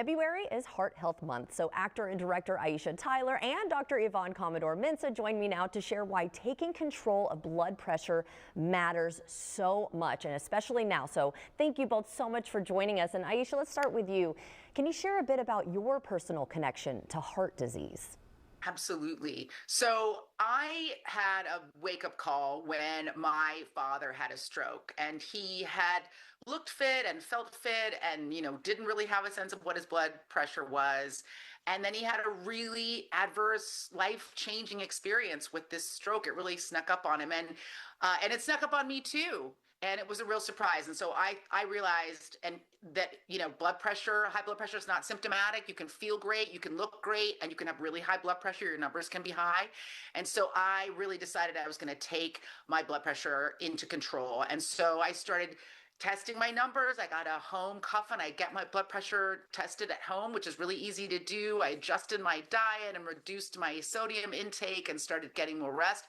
February is Heart Health Month, so actor and director Aisha Tyler and Dr. Yvonne Commodore-Mensah join me now to share why taking control of blood pressure matters so much, and especially now. So thank you both so much for joining us. And Aisha, let's start with you. Can you share a bit about your personal connection to heart disease? Absolutely. So I had a wake-up call when my father had a stroke, and he had looked fit and felt fit and, didn't really have a sense of what his blood pressure was. And then he had a really adverse, life-changing experience with this stroke. It really snuck up on him, and it snuck up on me too. And it was a real surprise. And so I realized that, blood pressure, high blood pressure is not symptomatic. You can feel great, you can look great, and you can have really high blood pressure. Your numbers can be high. And so I really decided I was going to take my blood pressure into control. And so I started testing my numbers. I got a home cuff and I get my blood pressure tested at home, which is really easy to do. I adjusted my diet and reduced my sodium intake and started getting more rest.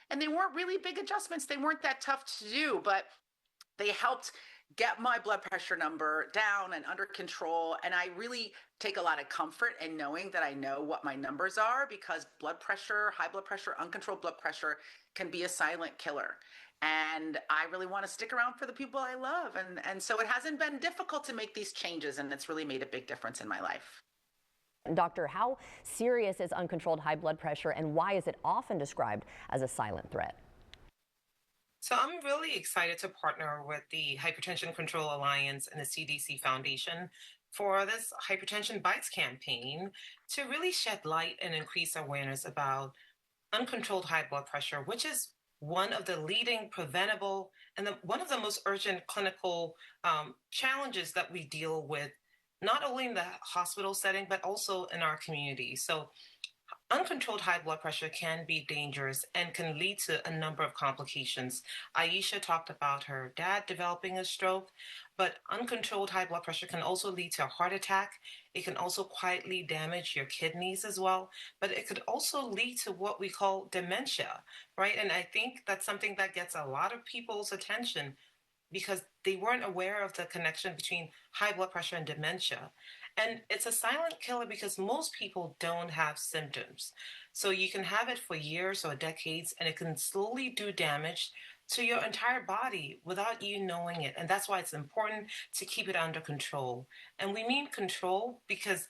And they weren't really big adjustments. They weren't that tough to do, but they helped get my blood pressure number down and under control. And I really take a lot of comfort in knowing that I know what my numbers are, because blood pressure, high blood pressure, uncontrolled blood pressure can be a silent killer. And I really want to stick around for the people I love. And so it hasn't been difficult to make these changes, and it's really made a big difference in my life. Doctor, how serious is uncontrolled high blood pressure, and why is it often described as a silent threat? So I'm really excited to partner with the Hypertension Control Alliance and the CDC Foundation for this Hypertension Bites campaign to really shed light and increase awareness about uncontrolled high blood pressure, which is one of the leading preventable and one of the most urgent clinical challenges that we deal with, not only in the hospital setting, but also in our community. So uncontrolled high blood pressure can be dangerous and can lead to a number of complications. Aisha talked about her dad developing a stroke, but uncontrolled high blood pressure can also lead to a heart attack. It can also quietly damage your kidneys as well, but it could also lead to what we call dementia, right? And I think that's something that gets a lot of people's attention because they weren't aware of the connection between high blood pressure and dementia. And it's a silent killer because most people don't have symptoms. So you can have it for years or decades, and it can slowly do damage to your entire body without you knowing it. And that's why it's important to keep it under control. And we mean control because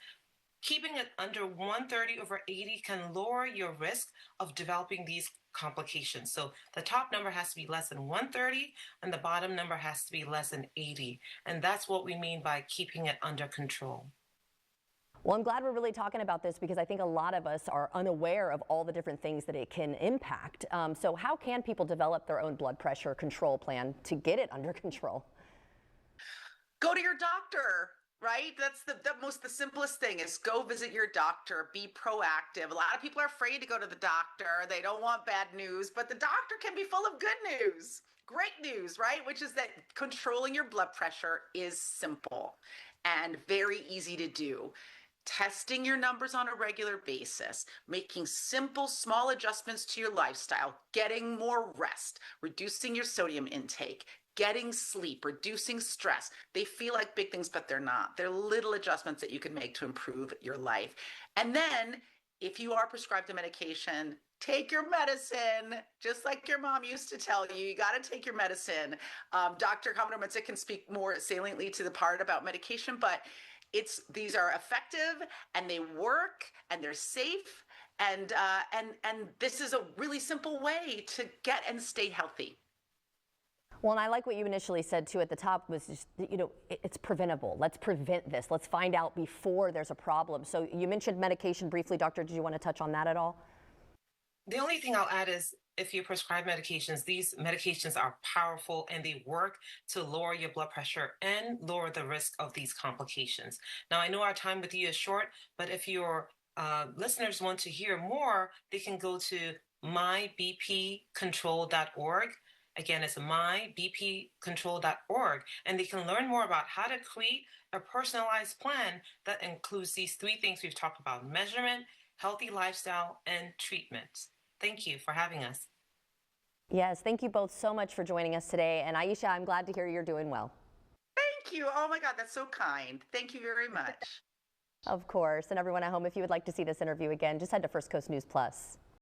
keeping it under 130/80 can lower your risk of developing these complications. So the top number has to be less than 130 and the bottom number has to be less than 80. And that's what we mean by keeping it under control. Well, I'm glad we're really talking about this because I think a lot of us are unaware of all the different things that it can impact. So how can people develop their own blood pressure control plan to get it under control? Go to your doctor, right? That's the simplest thing is go visit your doctor, be proactive. A lot of people are afraid to go to the doctor. They don't want bad news, but the doctor can be full of good news. Great news, right? Which is that controlling your blood pressure is simple and very easy to do. Testing your numbers on a regular basis, making simple, small adjustments to your lifestyle, getting more rest, reducing your sodium intake, getting sleep, reducing stress. They feel like big things, but they're not. They're little adjustments that you can make to improve your life. And then if you are prescribed a medication, take your medicine, just like your mom used to tell you. You got to take your medicine. Dr. Commodore-Mensah can speak more saliently to the part about medication, but these are effective and they work and they're safe, and this is a really simple way to get and stay healthy. Well, and I like what you initially said too at the top was just, it's preventable. Let's prevent this. Let's find out before there's a problem. So you mentioned medication briefly. Doctor, did you want to touch on that at all? The only thing I'll add is if you prescribe medications, these medications are powerful and they work to lower your blood pressure and lower the risk of these complications. Now, I know our time with you is short, but if your listeners want to hear more, they can go to mybpcontrol.org. Again, it's mybpcontrol.org, and they can learn more about how to create a personalized plan that includes these three things we've talked about: measurement, healthy lifestyle, and treatment. Thank you for having us. Yes, thank you both so much for joining us today. And Aisha, I'm glad to hear you're doing well. Thank you. Oh my God, that's so kind. Thank you very much. Of course. And everyone at home, if you would like to see this interview again, just head to First Coast News Plus.